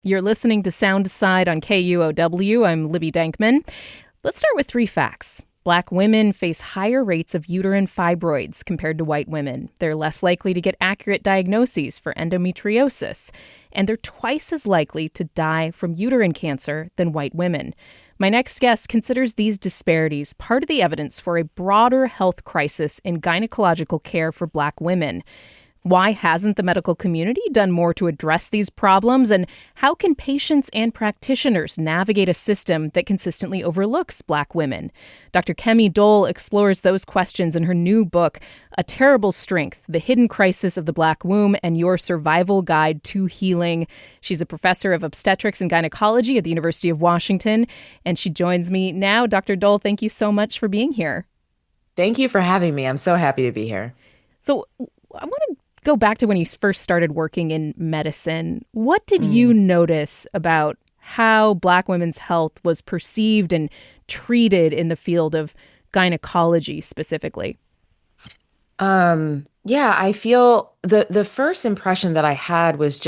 You're listening to Soundside on KUOW. I'm Libby Dankman. Let's start with 3 facts. Black women face higher rates of uterine fibroids compared to white women. They're less likely to get accurate diagnoses for endometriosis, and they're twice as likely to die from uterine cancer than white women. My next guest considers these disparities part of the evidence for a broader health crisis in gynecological care for Black women. Why hasn't the medical community done more to address these problems? And how can patients and practitioners navigate a system that consistently overlooks Black women? Dr. Kemi Doll explores those questions in her new book, A Terrible Strength: The Hidden Crisis of the Black Womb and Your Survival Guide to Healing. She's a professor of obstetrics and gynecology at the University of Washington, and she joins me now. Dr. Doll, thank you so much for being here. Thank you for having me. I'm so happy to be here. So I want to go back to when you first started working in medicine. What did you notice about how Black women's health was perceived and treated in the field of gynecology specifically? Yeah, I feel the first impression that I had was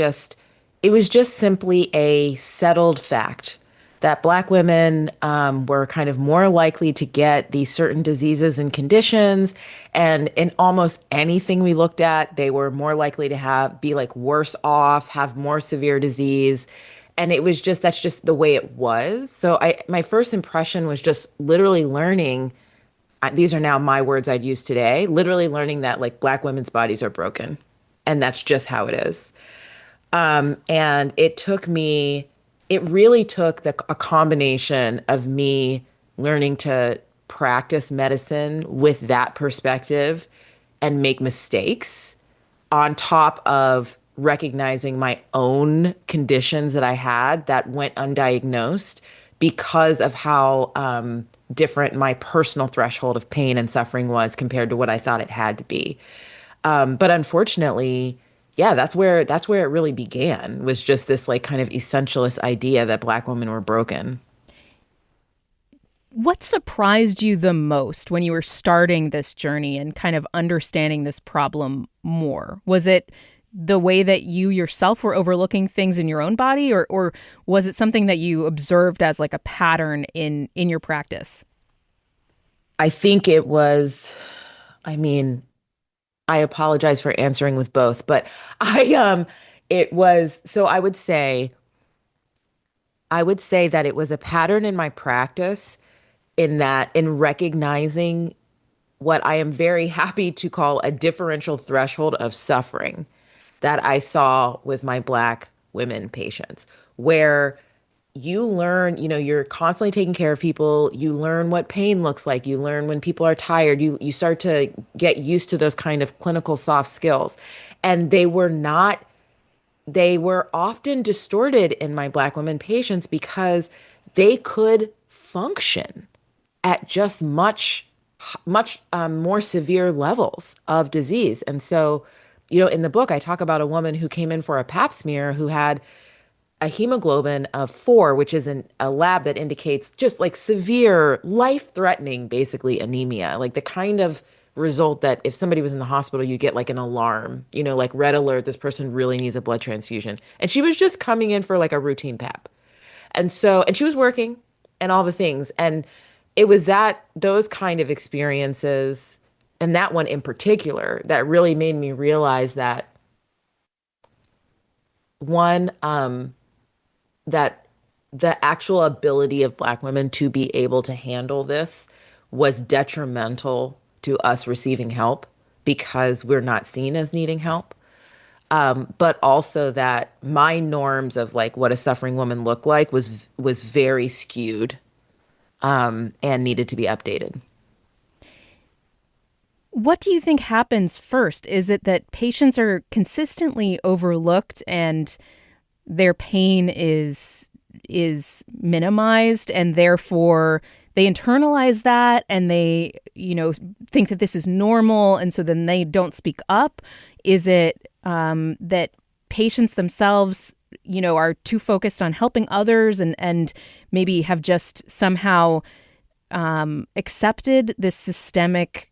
it was just simply a settled fact that Black women were kind of more likely to get these certain diseases and conditions. And in almost anything we looked at, they were more likely to be like worse off, have more severe disease. And that's just the way it was. So my first impression was just literally learning, these are now my words I'd use today, literally learning that like Black women's bodies are broken. And that's just how it is. And it really took a combination of me learning to practice medicine with that perspective and make mistakes on top of recognizing my own conditions that I had that went undiagnosed because of how different my personal threshold of pain and suffering was compared to what I thought it had to be. But unfortunately, yeah, that's where it really began, was just this like kind of essentialist idea that Black women were broken. What surprised you the most when you were starting this journey and kind of understanding this problem more? Was it the way that you yourself were overlooking things in your own body, or was it something that you observed as like a pattern in your practice? I think it was, I mean, I apologize for answering with both, but it was, so I would say that it was a pattern in my practice, in recognizing what I am very happy to call a differential threshold of suffering that I saw with my Black women patients, where you learn, you're constantly taking care of people. You learn what pain looks like. You learn when people are tired. You start to get used to those kind of clinical soft skills. And they were often distorted in my Black women patients because they could function at just much more severe levels of disease. And so, in the book, I talk about a woman who came in for a pap smear who had a hemoglobin of 4, which is a lab that indicates just like severe, life-threatening, basically anemia, like the kind of result that if somebody was in the hospital, you get like an alarm, like red alert, this person really needs a blood transfusion. And she was just coming in for like a routine pap. And she was working and all the things. And it was those kind of experiences, and that one in particular, that really made me realize that one, that the actual ability of Black women to be able to handle this was detrimental to us receiving help because we're not seen as needing help. But also that my norms of like what a suffering woman looked like was very skewed, and needed to be updated. What do you think happens first? Is it that patients are consistently overlooked and their pain is minimized, and therefore they internalize that and they, think that this is normal, and so then they don't speak up? Is it that patients themselves, are too focused on helping others and maybe have just somehow accepted this systemic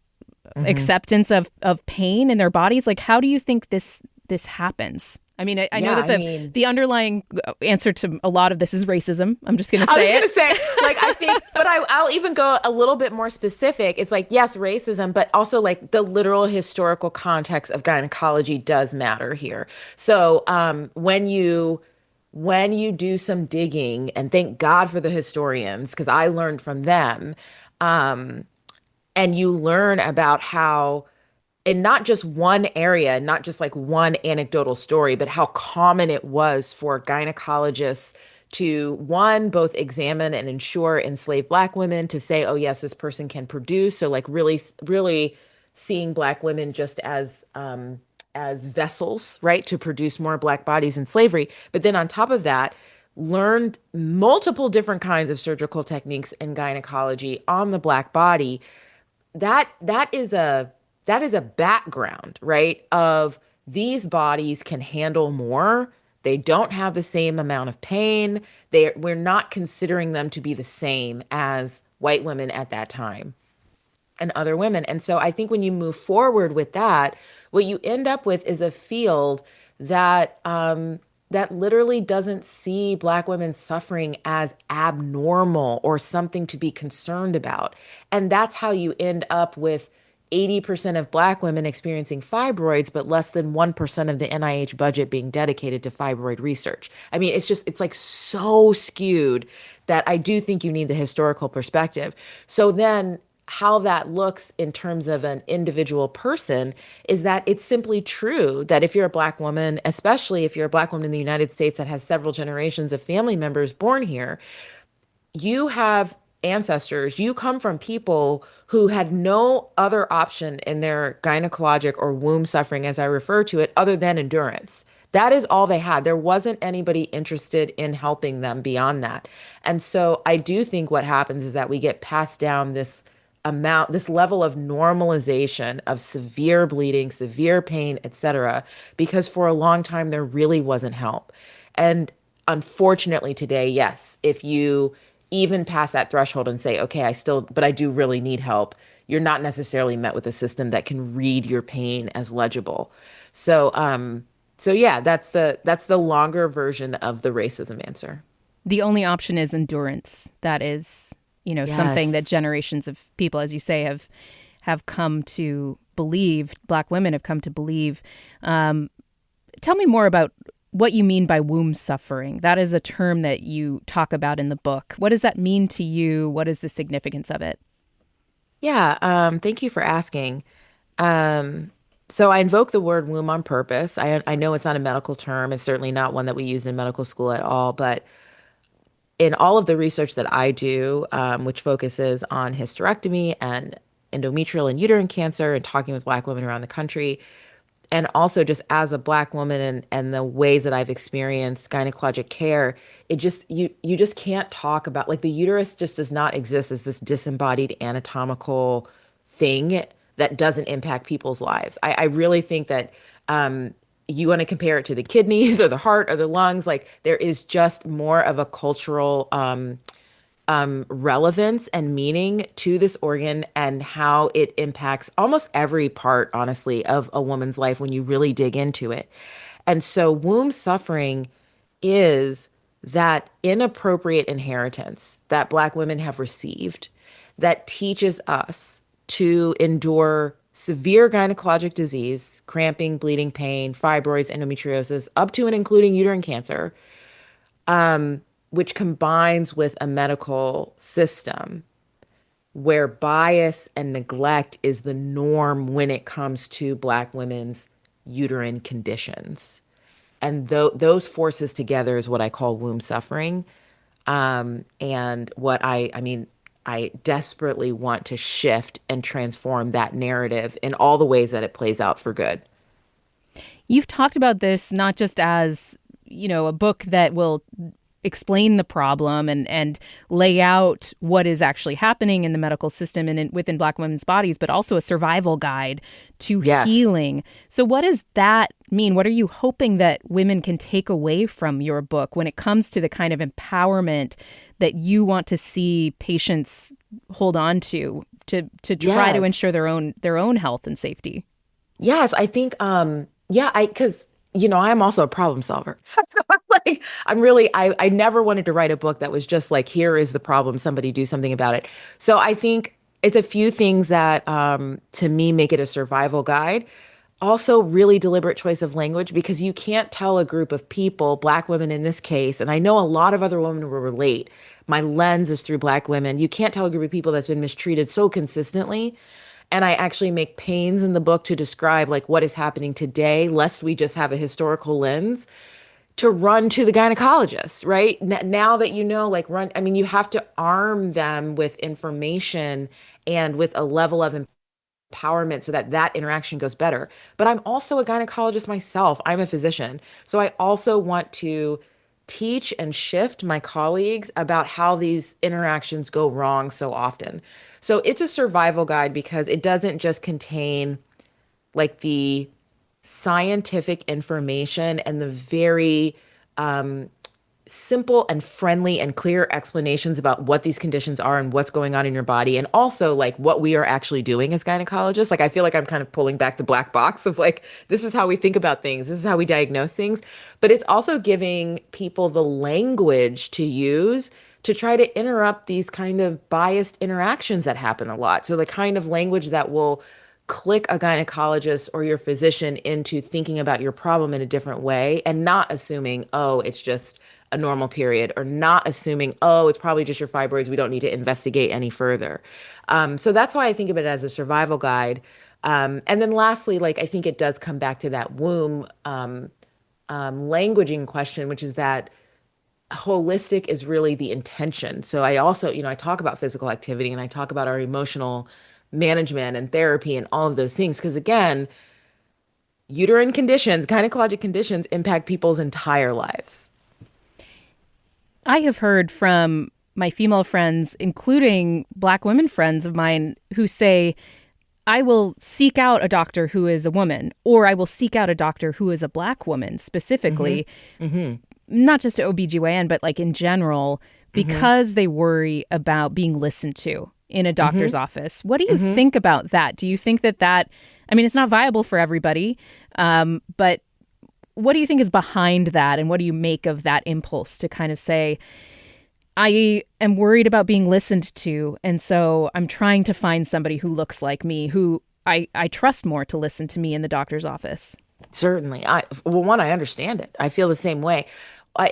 Hmm. acceptance of pain in their bodies? Like, how do you think this this happens? I mean, I know Yeah, that I mean, the underlying answer to a lot of this is racism. I'm just going to I was say gonna it. say, like, I think, but I'll even go a little bit more specific. It's like, yes, racism, but also like the literal historical context of gynecology does matter here. So, when you do some digging, and thank God for the historians, because I learned from them, and you learn about how in not just one area, not just like one anecdotal story, but how common it was for gynecologists to, one, both examine and ensure enslaved Black women, to say, oh, yes, this person can produce. So, like, really, really seeing Black women just as vessels, right, to produce more Black bodies in slavery. But then on top of that, learned multiple different kinds of surgical techniques in gynecology on the Black body. That is a background, right? Of these bodies can handle more. They don't have the same amount of pain. We're not considering them to be the same as white women at that time and other women. And so I think when you move forward with that, what you end up with is a field that literally doesn't see Black women suffering as abnormal or something to be concerned about. And that's how you end up with 80% of Black women experiencing fibroids, but less than 1% of the NIH budget being dedicated to fibroid research. I mean, it's like so skewed that I do think you need the historical perspective. So then how that looks in terms of an individual person is that it's simply true that if you're a Black woman, especially if you're a Black woman in the United States that has several generations of family members born here, you have ancestors, you come from people who had no other option in their gynecologic or womb suffering, as I refer to it, other than endurance. That is all they had. There wasn't anybody interested in helping them beyond that. And so I do think what happens is that we get passed down this level of normalization of severe bleeding, severe pain, etc., because for a long time there really wasn't help. And unfortunately today, yes, if you even pass that threshold and say, okay, but I do really need help, you're not necessarily met with a system that can read your pain as legible. So yeah, that's the longer version of the racism answer. The only option is endurance. That is, something that Yes. generations of people, as you say, have come to believe. Black women have come to believe. Tell me more about what you mean by womb suffering. That is a term that you talk about in the book. What does that mean to you? What is the significance of it? Yeah, thank you for asking. Um, so I invoke the word womb on purpose. I know it's not a medical term. It's certainly not one that we use in medical school at all. But in all of the research that I do, which focuses on hysterectomy and endometrial and uterine cancer and talking with Black women around the country, and also just as a Black woman and the ways that I've experienced gynecologic care, you just can't talk about, like, the uterus just does not exist as this disembodied anatomical thing that doesn't impact people's lives. I really think that you want to compare it to the kidneys or the heart or the lungs, like there is just more of a cultural relevance and meaning to this organ and how it impacts almost every part, honestly, of a woman's life when you really dig into it. And so, womb suffering is that inappropriate inheritance that Black women have received that teaches us to endure severe gynecologic disease, cramping, bleeding, pain, fibroids, endometriosis, up to and including uterine cancer, which combines with a medical system where bias and neglect is the norm when it comes to Black women's uterine conditions. And those forces together is what I call womb suffering. And what I mean, I desperately want to shift and transform that narrative in all the ways that it plays out for good. You've talked about this not just as, a book that will explain the problem and lay out what is actually happening in the medical system and within Black women's bodies, but also a survival guide to Yes. healing. So what does that mean? What are you hoping that women can take away from your book when it comes to the kind of empowerment that you want to see patients hold on to try to Yes. ensure their own health and safety? Yes, I think yeah, I because I'm also a problem solver. So I'm like, I never wanted to write a book that was just like, here is the problem, somebody do something about it. So I think it's a few things that, to me, make it a survival guide. Also, really deliberate choice of language because you can't tell a group of people, Black women in this case, and I know a lot of other women will relate. My lens is through Black women. You can't tell a group of people that's been mistreated so consistently. And I actually make pains in the book to describe like what is happening today, lest we just have a historical lens to run to the gynecologist, right? Now that like run, I mean, you have to arm them with information and with a level of empowerment so that that interaction goes better. But I'm also a gynecologist myself. I'm a physician. So I also want to teach and shift my colleagues about how these interactions go wrong so often. So it's a survival guide because it doesn't just contain like the scientific information and the very simple and friendly and clear explanations about what these conditions are and what's going on in your body and also like what we are actually doing as gynecologists. Like I feel like I'm kind of pulling back the black box of like this is how we think about things, this is how we diagnose things, but it's also giving people the language to use to try to interrupt these kind of biased interactions that happen a lot. So the kind of language that will click a gynecologist or your physician into thinking about your problem in a different way and not assuming, oh, it's just a normal period, or not assuming, oh, it's probably just your fibroids. We don't need to investigate any further. So that's why I think of it as a survival guide. And then lastly, like I think it does come back to that womb languaging question, which is that holistic is really the intention. So I also, I talk about physical activity and I talk about our emotional management and therapy and all of those things. Because again, uterine conditions, gynecologic conditions impact people's entire lives. I have heard from my female friends, including Black women friends of mine, who say, I will seek out a doctor who is a woman, or I will seek out a doctor who is a Black woman specifically, not just to OBGYN, but like in general, because they worry about being listened to in a doctor's office. What do you think about that? Do you think I mean, it's not viable for everybody, but what do you think is behind that? And what do you make of that impulse to kind of say, I am worried about being listened to, and so I'm trying to find somebody who looks like me, who I trust more to listen to me in the doctor's office? Certainly. Well, one, I understand it. I feel the same way.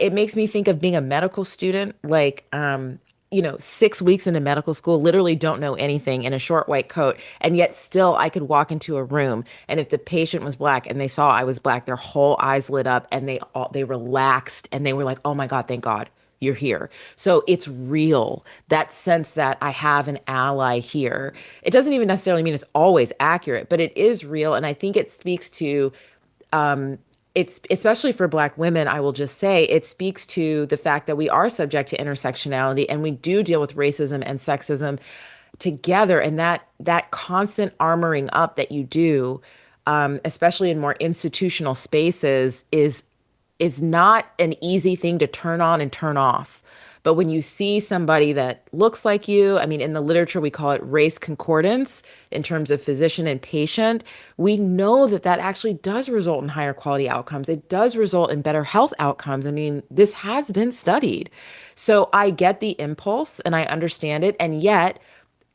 It makes me think of being a medical student, like, 6 weeks into medical school, literally don't know anything in a short white coat. And yet still I could walk into a room and if the patient was Black and they saw I was Black, their whole eyes lit up and they relaxed and they were like, oh my God, thank God you're here. So it's real. That sense that I have an ally here. It doesn't even necessarily mean it's always accurate, but it is real. And I think it speaks to it's especially for Black women, I will just say it speaks to the fact that we are subject to intersectionality and we do deal with racism and sexism together. And that constant armoring up that you do, especially in more institutional spaces, is not an easy thing to turn on and turn off. But when you see somebody that looks like you, I mean, in the literature, we call it race concordance in terms of physician and patient. We know that that actually does result in higher quality outcomes. It does result in better health outcomes. I mean, this has been studied. So I get the impulse and I understand it. And yet,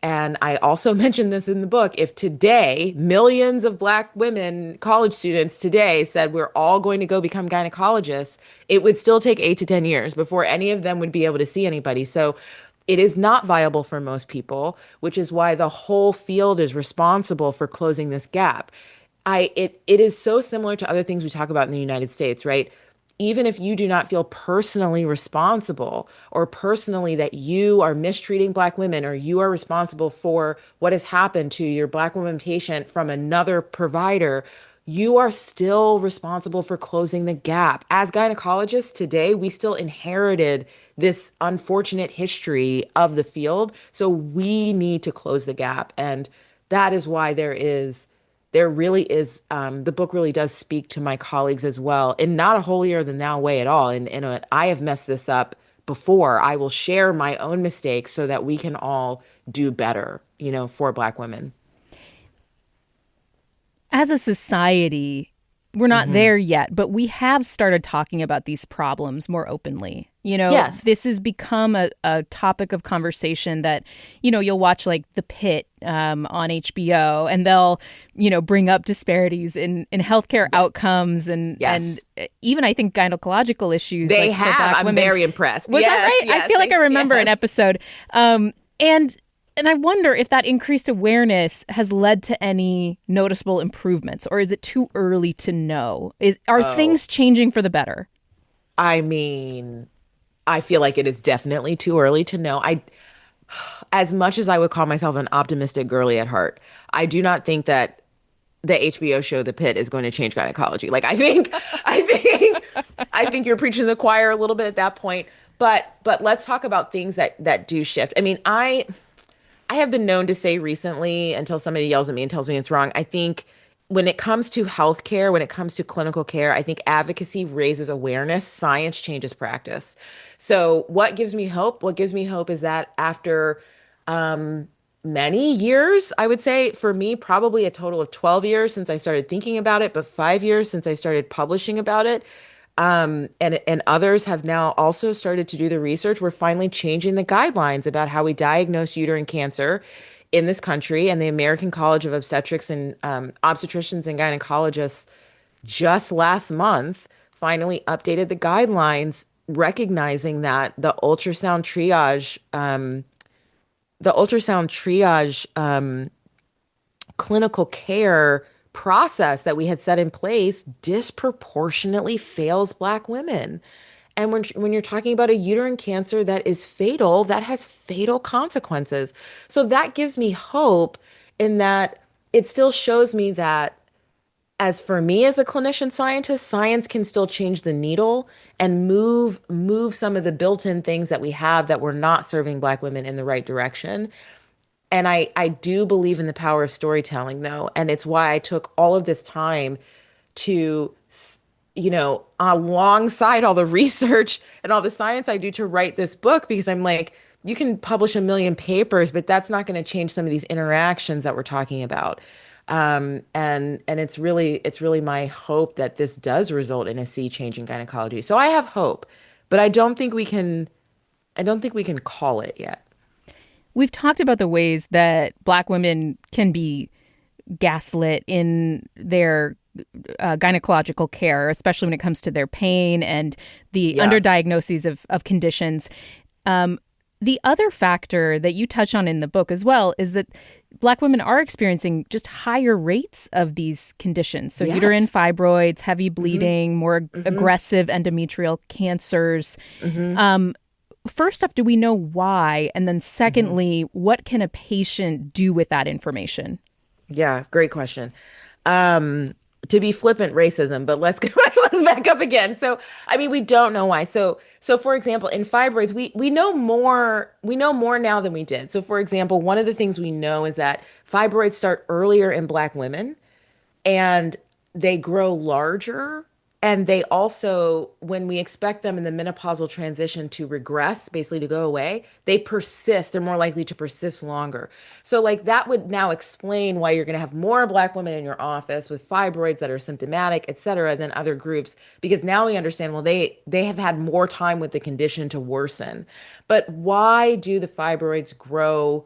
and I also mentioned this in the book, if today millions of Black women, college students today said we're all going to go become gynecologists, it would still take 8 to 10 years before any of them would be able to see anybody. So it is not viable for most people, which is why the whole field is responsible for closing this gap. It is so similar to other things we talk about in the United States, right? Even if you do not feel personally responsible or personally that you are mistreating Black women or you are responsible for what has happened to your Black woman patient from another provider, you are still responsible for closing the gap. As gynecologists today, we still inherited this unfortunate history of the field. So we need to close the gap. And that is why there really is, the book really does speak to my colleagues as well, in not a holier than thou way at all. And I have messed this up before. I will share my own mistakes so that we can all do better, for Black women. As a society, we're not there yet, but we have started talking about these problems more openly. Yes. This has become a topic of conversation that, you'll watch like The Pit on HBO, and they'll, bring up disparities in healthcare outcomes and Yes. even I think gynecological issues They like for have. Black I'm women. very impressed. Was that Yes, right? I yes, feel like I remember an yes. episode. And I wonder if that increased awareness has led to any noticeable improvements, or is it too early to know? Are Oh, things changing for the better? I mean, I feel like it is definitely too early to know. As much as I would call myself an optimistic girly at heart, I do not think that the HBO show The Pit is going to change gynecology. Like I think you're preaching to the choir a little bit at that point. But let's talk about things that do shift. I mean, I have been known to say recently, until somebody yells at me and tells me it's wrong, I think when it comes to healthcare, when it comes to clinical care, I think advocacy raises awareness, science changes practice. So, what gives me hope? What gives me hope is that after many years, I would say for me, probably a total of 12 years since I started thinking about it, but 5 years since I started publishing about it. And others have now also started to do the research. We're finally changing the guidelines about how we diagnose uterine cancer in this country. And the American College of Obstetrics and Obstetricians and Gynecologists just last month finally updated the guidelines, recognizing that the ultrasound triage clinical care process that we had set in place disproportionately fails Black women. And when you're talking about a uterine cancer that is fatal, that has fatal consequences. So that gives me hope in that it still shows me that, as for me as a clinician scientist, science can still change the needle and move some of the built-in things that we have that were not serving Black women in the right direction. And I do believe in the power of storytelling, though. And it's why I took all of this time to, alongside all the research and all the science I do to write this book, because I'm like, you can publish a million papers, but that's not going to change some of these interactions that we're talking about. And it's really my hope that this does result in a sea change in gynecology. So I have hope, but I don't think we can call it yet. We've talked about the ways that Black women can be gaslit in their gynecological care, especially when it comes to their pain and the Yeah. underdiagnoses of conditions. The other factor that you touch on in the book as well is that Black women are experiencing just higher rates of these conditions. So uterine Yes. fibroids, heavy bleeding, more aggressive endometrial cancers. First off, do we know why? And then secondly, what can a patient do with that information? Yeah, great question. To be flippant, racism, but let's let's back up again. So, I mean, we don't know why. So for example, in fibroids, we know more now than we did. So for example, one of the things we know is that fibroids start earlier in Black women, and they grow larger. And they also, when we expect them in the menopausal transition to regress, basically to go away, they persist. They're more likely to persist longer. So, like, that would now explain why you're going to have more Black women in your office with fibroids that are symptomatic, et cetera, than other groups. Because now we understand, well, they have had more time with the condition to worsen. But why do the fibroids grow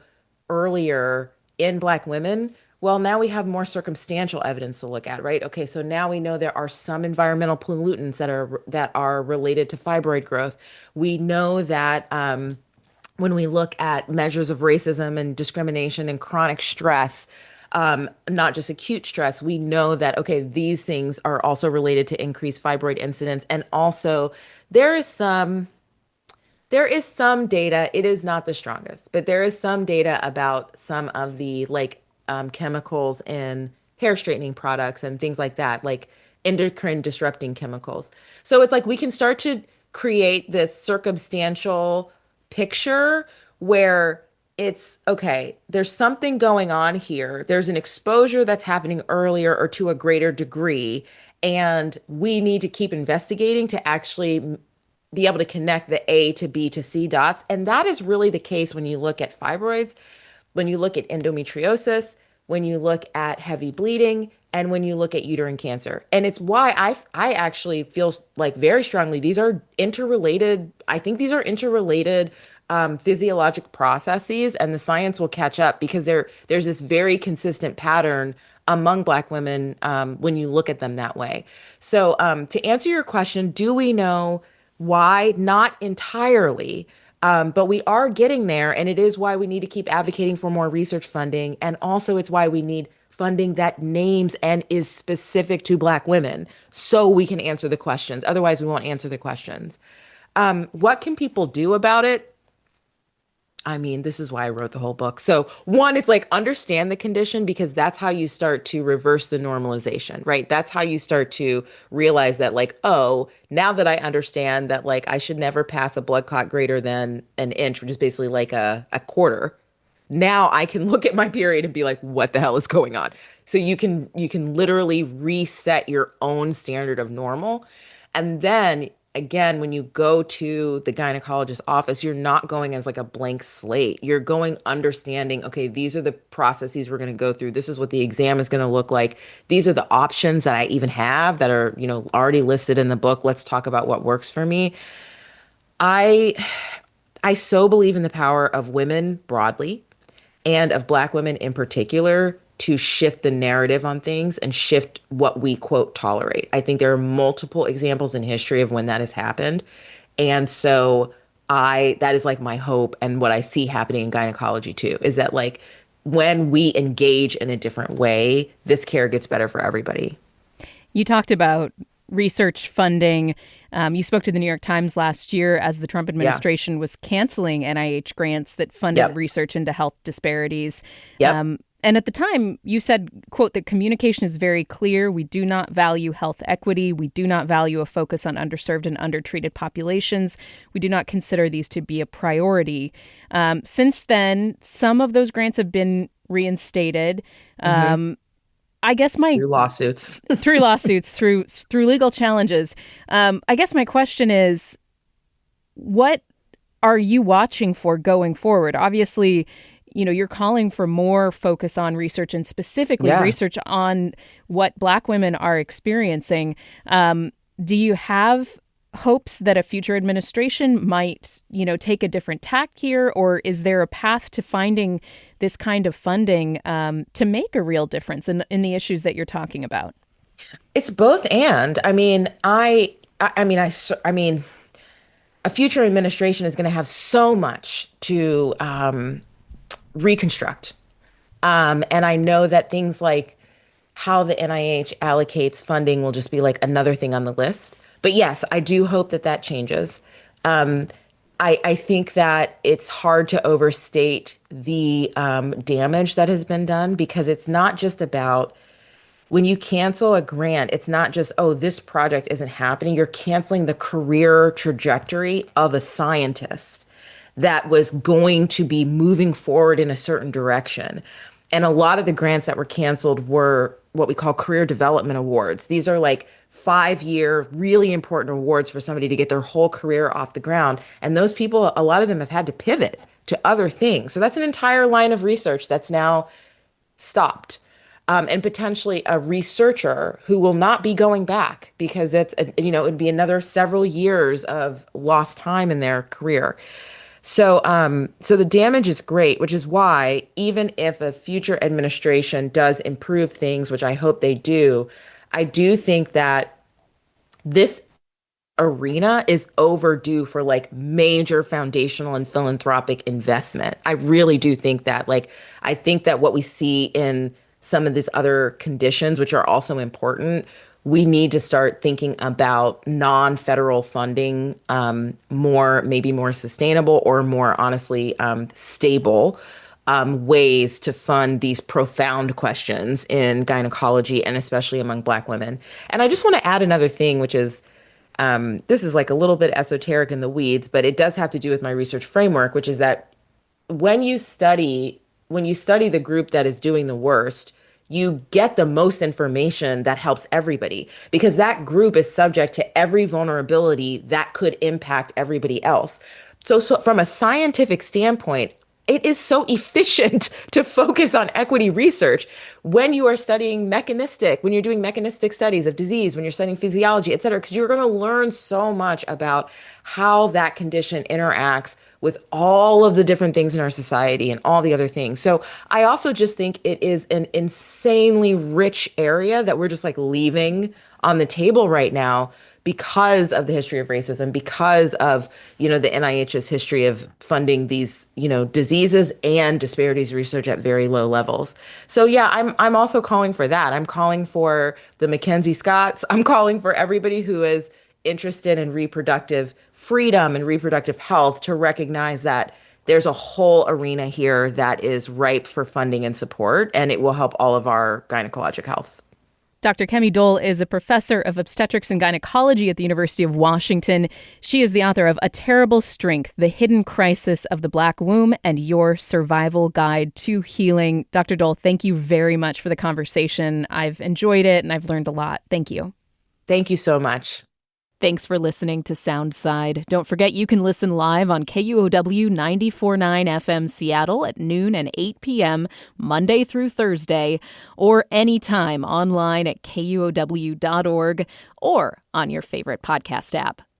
earlier in Black women? Well, now we have more circumstantial evidence to look at, right? Okay, so now we know there are some environmental pollutants that are related to fibroid growth. We know that when we look at measures of racism and discrimination and chronic stress, not just acute stress, we know that, okay, these things are also related to increased fibroid incidence. And also, there is some there is some data. It is not the strongest, but there is some data about some of the like chemicals in hair straightening products and things like that, like endocrine disrupting chemicals. So it's like we can start to create this circumstantial picture where it's okay, there's something going on here. There's an exposure that's happening earlier or to a greater degree, and we need to keep investigating to actually be able to connect the A to B to C dots. And that is really the case when you look at fibroids, when you look at endometriosis, when you look at heavy bleeding, and when you look at uterine cancer. And it's why I actually feel like very strongly these are interrelated. I think these are interrelated physiologic processes, and the science will catch up because there's this very consistent pattern among Black women when you look at them that way. So to answer your question, do we know why? Not entirely. But we are getting there, and it is why we need to keep advocating for more research funding. And also, it's why we need funding that names and is specific to Black women so we can answer the questions. Otherwise, we won't answer the questions. What can people do about it? I mean, this is why I wrote the whole book. So, one, it's like understand the condition because that's how you start to reverse the normalization, right? That's how you start to realize that, like, oh, now that I understand that, like, I should never pass a blood clot greater than an inch, which is basically like a quarter. Now I can look at my period and be like, what the hell is going on? So you can literally reset your own standard of normal. And then again, when you go to the gynecologist's office, you're not going as like a blank slate. You're going understanding, okay, these are the processes we're going to go through. This is what the exam is going to look like. These are the options that I even have that are, already listed in the book. Let's talk about what works for me. I I so believe in the power of women broadly and of Black women in particular to shift the narrative on things and shift what we quote tolerate. I think there are multiple examples in history of when that has happened. And so that is like my hope and what I see happening in gynecology too, is that like when we engage in a different way, this care gets better for everybody. You talked about research funding. You spoke to the New York Times last year as the Trump Yeah. administration was canceling NIH grants that funded Yep. research into health disparities. Yep. And at the time, you said, quote, that communication is very clear. We do not value health equity. We do not value a focus on underserved and undertreated populations. We do not consider these to be a priority. Since then, some of those grants have been reinstated. Hmm. I guess my Through lawsuits. through lawsuits, through legal challenges. I guess my question is, what are you watching for going forward? Obviously, you're calling for more focus on research and specifically Yeah. research on what Black women are experiencing. Do you have hopes that a future administration might, take a different tack here, or is there a path to finding this kind of funding to make a real difference in the issues that you're talking about? It's both and. I mean, a future administration is going to have so much to reconstruct. And I know that things like how the NIH allocates funding will just be like another thing on the list. But yes, I do hope that that changes. Um, I think that it's hard to overstate the damage that has been done because it's not just about when you cancel a grant, it's not just, oh, this project isn't happening. You're canceling the career trajectory of a scientist that was going to be moving forward in a certain direction. And a lot of the grants that were canceled were what we call career development awards. These are like 5-year, really important awards for somebody to get their whole career off the ground. And those people, a lot of them have had to pivot to other things. So that's an entire line of research that's now stopped. And potentially a researcher who will not be going back because it'd be another several years of lost time in their career. So the damage is great, which is why even if a future administration does improve things, which I hope they do, I do think that this arena is overdue for like major foundational and philanthropic investment. I really do think that. Like, I think that what we see in some of these other conditions, which are also important, we need to start thinking about non-federal funding, maybe more sustainable or more honestly, stable ways to fund these profound questions in gynecology and especially among Black women. And I just want to add another thing, which is this is like a little bit esoteric in the weeds, but it does have to do with my research framework, which is that when you study the group that is doing the worst, you get the most information that helps everybody because that group is subject to every vulnerability that could impact everybody else. So from a scientific standpoint, it is so efficient to focus on equity research when you are studying when you're doing mechanistic studies of disease, when you're studying physiology, et cetera, because you're going to learn so much about how that condition interacts with all of the different things in our society and all the other things. So I also just think it is an insanely rich area that we're just like leaving on the table right now because of the history of racism, because of, the NIH's history of funding these, diseases and disparities research at very low levels. So yeah, I'm also calling for that. I'm calling for the Mackenzie Scotts. I'm calling for everybody who is interested in reproductive freedom and reproductive health to recognize that there's a whole arena here that is ripe for funding and support, and it will help all of our gynecologic health. Dr. Kemi Doll is a professor of obstetrics and gynecology at the University of Washington. She is the author of A Terrible Strength, The Hidden Crisis of the Black Womb and Your Survival Guide to Healing. Dr. Doll, thank you very much for the conversation. I've enjoyed it and I've learned a lot. Thank you. Thank you so much. Thanks for listening to Soundside. Don't forget you can listen live on KUOW 94.9 FM Seattle at noon and 8 p.m. Monday through Thursday, or anytime online at KUOW.org or on your favorite podcast app.